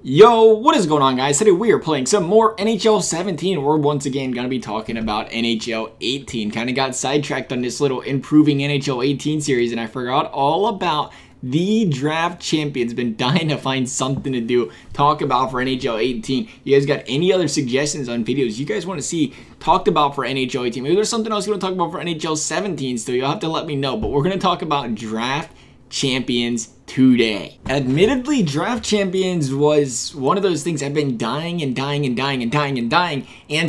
Yo, what is going on, guys? Today we are playing some more NHL 17. We're once again going to be talking about NHL 18. Kind of got sidetracked on this little improving NHL 18 series, and I forgot all about the draft champions. Been dying to find something to do, talk about for NHL 18. You guys got any other suggestions on videos you guys want to see talked about for NHL 18? Maybe there's something else you want to talk about for NHL 17 still. You'll have to let me know, but we're going to talk about draft champions today. Admittedly, draft champions was one of those things I've been dying and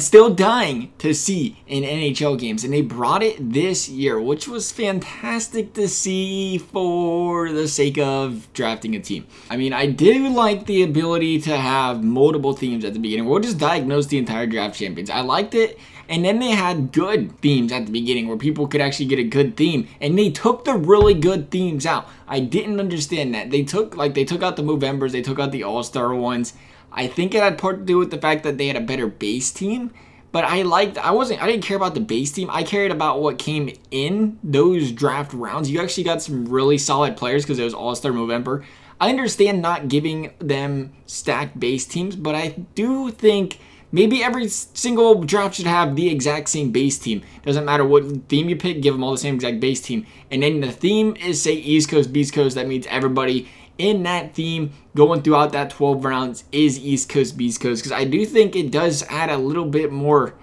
still dying to see in NHL games, and they brought it this year, which was fantastic to see for the sake of drafting a team. I mean, I do like the ability to have multiple themes at the beginning. We'll just diagnose the entire draft champions. I liked it. And then they had good themes at the beginning where people could actually get a good theme, and they took the really good themes out. I didn't understand that. They took out the Movembers, they took out the All-Star ones. I think it had part to do with the fact that they had a better base team, but I didn't care about the base team. I cared about what came in those draft rounds. You actually got some really solid players because it was All-Star Movember. I understand not giving them stacked base teams, but I do think maybe every single draft should have the exact same base team. Doesn't matter what theme you pick, give them all the same exact base team. And then the theme is, say, East Coast, Beast Coast. That means everybody in that theme going throughout that 12 rounds is East Coast, Beast Coast. Because I do think it does add a little bit more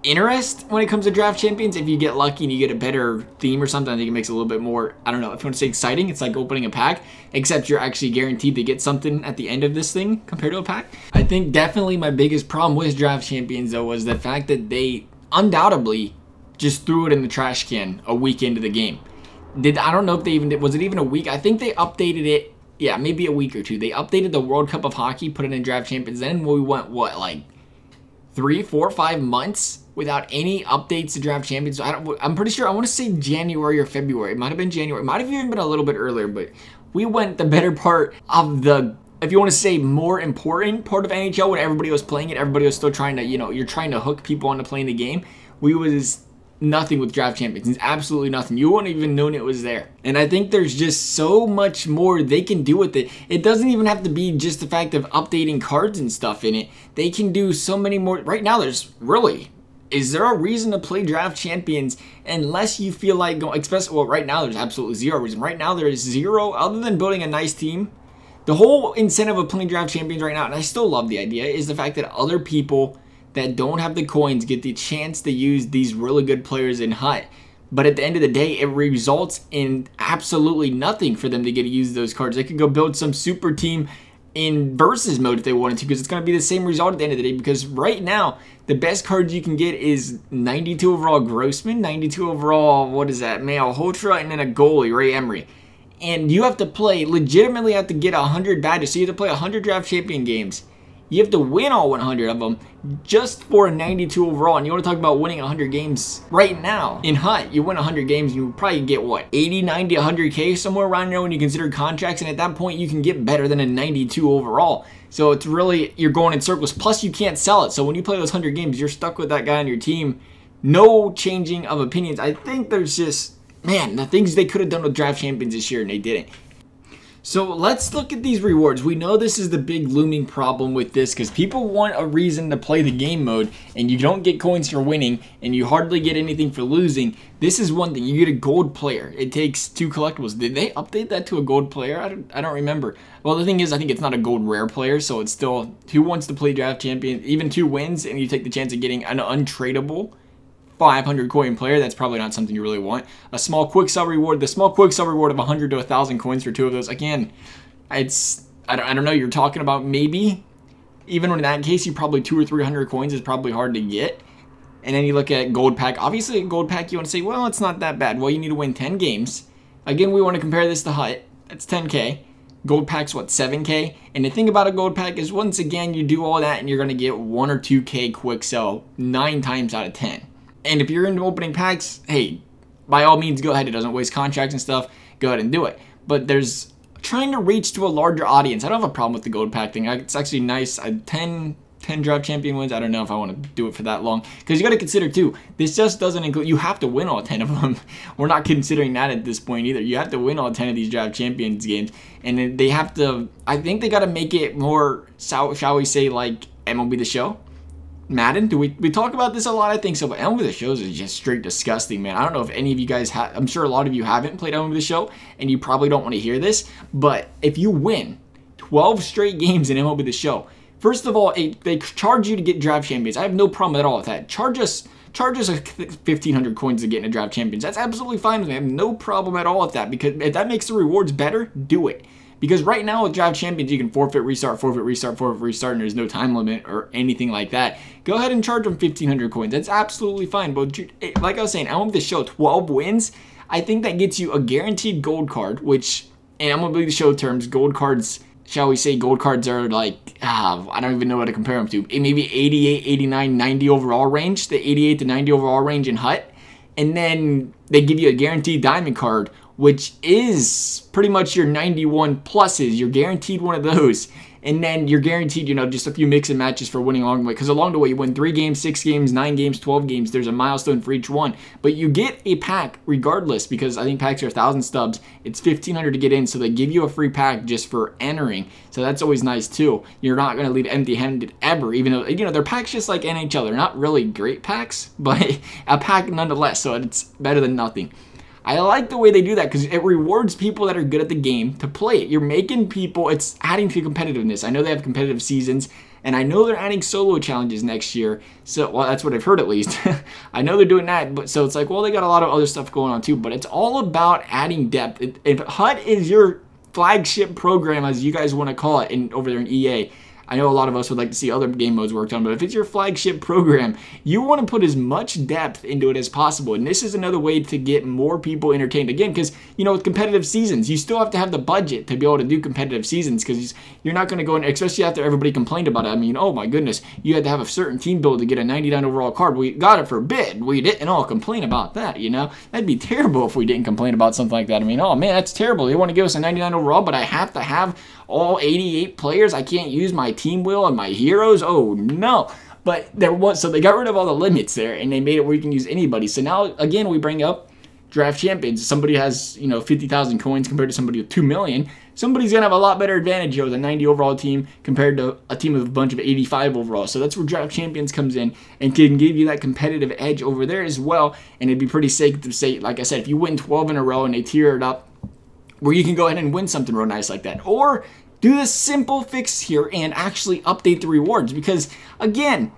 interest when it comes to draft champions. If you get lucky and you get a better theme or something, I think it makes it a little bit more, I don't know, if you want to say exciting, it's like opening a pack, except you're actually guaranteed to get something at the end of this thing compared to a pack. I think definitely my biggest problem with draft champions, though, was the fact that they undoubtedly just threw it in the trash can a week into the game. I don't know if they even did, was it even a week? I think they updated it, yeah, maybe a week or two. They updated the World Cup of Hockey, put it in draft champions, then we went, what, like 3, 4, 5 months without any updates to draft champions. I'm pretty sure, I want to say January or February. It might have been January. It might have even been a little bit earlier, but we went the better part of the, if you want to say more important part of NHL, when everybody was playing it, everybody was still trying to, you know, you're trying to hook people into playing the game. We was nothing with draft champions. It's absolutely nothing. You wouldn't even known it was there. And I think there's just so much more they can do with it. It doesn't even have to be just the fact of updating cards and stuff in it. They can do so many more. Right now, there's really, is there a reason to play draft champions unless you feel like going, especially, well, right now there's absolutely zero reason. Right now there is zero, other than building a nice team. The whole incentive of playing draft champions right now, and I still love the idea, is the fact that other people that don't have the coins get the chance to use these really good players in HUT. But at the end of the day, it results in absolutely nothing for them to get to use those cards. They could go build some super team in versus mode if they wanted to, because it's going to be the same result at the end of the day. Because right now, the best cards you can get is 92 overall Grossman, 92 overall, what is that, Malhotra, and then a goalie, Ray Emery. And you have to play, legitimately have to get 100 badges. So you have to play 100 draft champion games. You have to win all 100 of them just for a 92 overall. And you want to talk about winning 100 games right now in HUT. You win 100 games, you probably get what, 80, 90, 100K, somewhere around there when you consider contracts. And at that point, you can get better than a 92 overall. So it's really, you're going in circles. Plus, you can't sell it. So when you play those 100 games, you're stuck with that guy on your team. No changing of opinions. I think there's just, man, the things they could have done with draft champions this year and they didn't. So let's look at these rewards. We know this is the big looming problem with this because people want a reason to play the game mode and you don't get coins for winning and you hardly get anything for losing. This is one thing. You get a gold player. It takes 2 collectibles. Did they update that to a gold player? I don't remember. Well, the thing is, I think it's not a gold rare player, so it's still, who wants to play draft champion? Even 2 wins and you take the chance of getting an untradeable 500 coin player. That's probably not something you really want. A small quick sell reward. The small quick sell reward of 100 to 1,000 coins for 2 of those. Again, it's, I don't know. You're talking about maybe, even in that case, you probably 200 or 300 coins is probably hard to get. And then you look at gold pack. Obviously, a gold pack, you want to say, well, it's not that bad. Well, you need to win 10 games. Again, we want to compare this to HUT. That's 10K. Gold pack's what, 7K? And the thing about a gold pack is, once again, you do all that and you're going to get 1 or 2K quick sell 9 times out of 10. And if you're into opening packs, hey, by all means, go ahead. It doesn't waste contracts and stuff. Go ahead and do it. But trying to reach to a larger audience. I don't have a problem with the gold pack thing. It's actually nice. 10 10 draft champion wins. I don't know if I want to do it for that long, because you got to consider too, this just doesn't include, you have to win all 10 of them. We're not considering that at this point either. You have to win all 10 of these draft champions games, and then they have to, I think they got to make it more, shall we say, like MLB The Show. Madden, do we talk about this a lot? I think so, but MLB The Show is just straight disgusting, man. I don't know if any of you guys have, I'm sure a lot of you haven't played MLB The Show, and you probably don't want to hear this, but if you win 12 straight games in MLB The Show, first of all, they charge you to get draft champions. I have no problem at all with that. Charge us 1,500 coins to get into draft champions. That's absolutely fine with me. I have no problem at all with that, because if that makes the rewards better, do it. Because right now with draft champions, you can forfeit, restart, forfeit, restart, forfeit, restart, and there's no time limit or anything like that. Go ahead and charge them 1,500 coins. That's absolutely fine. But like I was saying, MLB The Show, 12 wins, I think that gets you a guaranteed gold card, which in MLB The Show terms, gold cards, shall we say, gold cards are like, I don't even know what to compare them to. Maybe 88, 89, 90 overall range, the 88 to 90 overall range in HUT. And then they give you a guaranteed diamond card, which is pretty much your 91 pluses. You're guaranteed one of those. And then you're guaranteed, you know, just a few mix and matches for winning along the way. Because along the way, you win 3 games, 6 games, 9 games, 12 games. There's a milestone for each one. But you get a pack regardless, because I think packs are 1,000 stubs. It's 1,500 to get in, so they give you a free pack just for entering. So that's always nice too. You're not going to leave empty-handed ever, even though, you know, they're packs just like NHL. They're not really great packs, but a pack nonetheless, so it's better than nothing. I like the way they do that, because it rewards people that are good at the game to play it. You're making people, it's adding to competitiveness. I know they have competitive seasons, and I know they're adding solo challenges next year. So, well, that's what I've heard at least. I know they're doing that, but so it's like, well, they got a lot of other stuff going on too, but it's all about adding depth. If HUT is your flagship program, as you guys want to call it, over there in EA, I know a lot of us would like to see other game modes worked on, but if it's your flagship program, you want to put as much depth into it as possible. And this is another way to get more people entertained. Again, because, you know, with competitive seasons, you still have to have the budget to be able to do competitive seasons, because you're not going to go in, especially after everybody complained about it. I mean, oh my goodness, you had to have a certain team build to get a 99 overall card. We got it for a bid. We didn't all complain about that, you know? That'd be terrible if we didn't complain about something like that. I mean, oh man, that's terrible. They want to give us a 99 overall, but I have to have all 88 players. I can't use my team wheel and my heroes. Oh no. But there was, so they got rid of all the limits there, and they made it where you can use anybody. So now again, we bring up draft champions. Somebody has, you know, 50,000 coins compared to somebody with 2 million. Somebody's gonna have a lot better advantage here with a 90 overall team compared to a team with a bunch of 85 overall. So that's where draft champions comes in and can give you that competitive edge over there as well. And it'd be pretty safe to say, like I said, if you win 12 in a row and they tier it up, where you can go ahead and win something real nice like that. Or do this simple fix here and actually update the rewards, because again,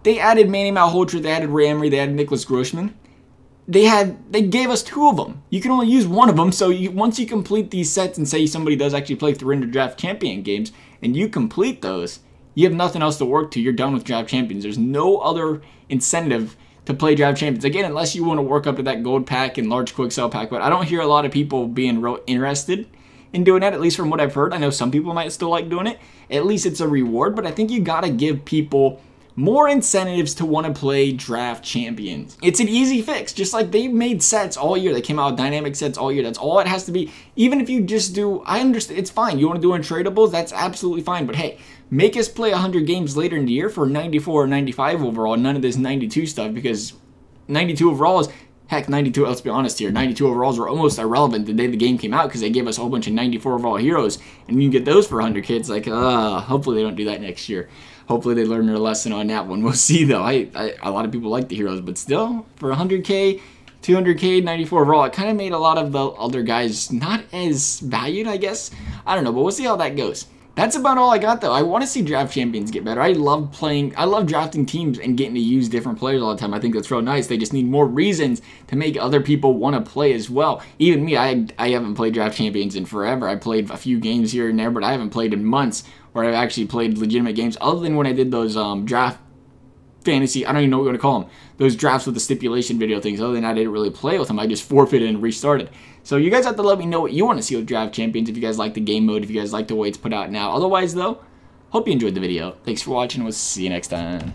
they added Manny Malhotra, they added Ray Emery, they added Nicholas Grossman. They gave us 2 of them. You can only use 1 of them, so once you complete these sets, and say somebody does actually play 300 draft champion games, and you complete those, you have nothing else to work to. You're done with draft champions. There's no other incentive to play draft champions. Again, unless you want to work up to that gold pack and large quick sell pack, but I don't hear a lot of people being real interested in doing that, at least from what I've heard. I know some people might still like doing it. At least it's a reward, but I think you gotta give people more incentives to want to play draft champions. It's an easy fix, just like they've made sets all year. They came out with dynamic sets all year. That's all it has to be. Even if you just do, I understand, it's fine. You want to do untradables, that's absolutely fine, but hey, make us play 100 games later in the year for 94 or 95 overall, none of this 92 stuff, because 92 overalls, heck, 92, let's be honest here, 92 overalls were almost irrelevant the day the game came out, because they gave us a whole bunch of 94 overall heroes, and you can get those for 100 kids. Like, hopefully they don't do that next year. Hopefully they learn their lesson on that one. We'll see though. A lot of people like the heroes, but still, for 100k, 200k, 94 overall, it kind of made a lot of the other guys not as valued, I guess. I don't know, but we'll see how that goes. That's about all I got though. I want to see draft champions get better. I love drafting teams and getting to use different players all the time. I think that's real nice. They just need more reasons to make other people want to play as well. Even me, I haven't played draft champions in forever. I played a few games here and there, but I haven't played in months where I've actually played legitimate games, other than when I did those draft fantasy, I don't even know what you want to call them, those drafts with the stipulation video things. Other than that, I didn't really play with them. I just forfeited and restarted. So you guys have to let me know what you want to see with draft champions, if you guys like the game mode, if you guys like the way it's put out now. Otherwise though, hope you enjoyed the video. Thanks for watching. We'll see you next time.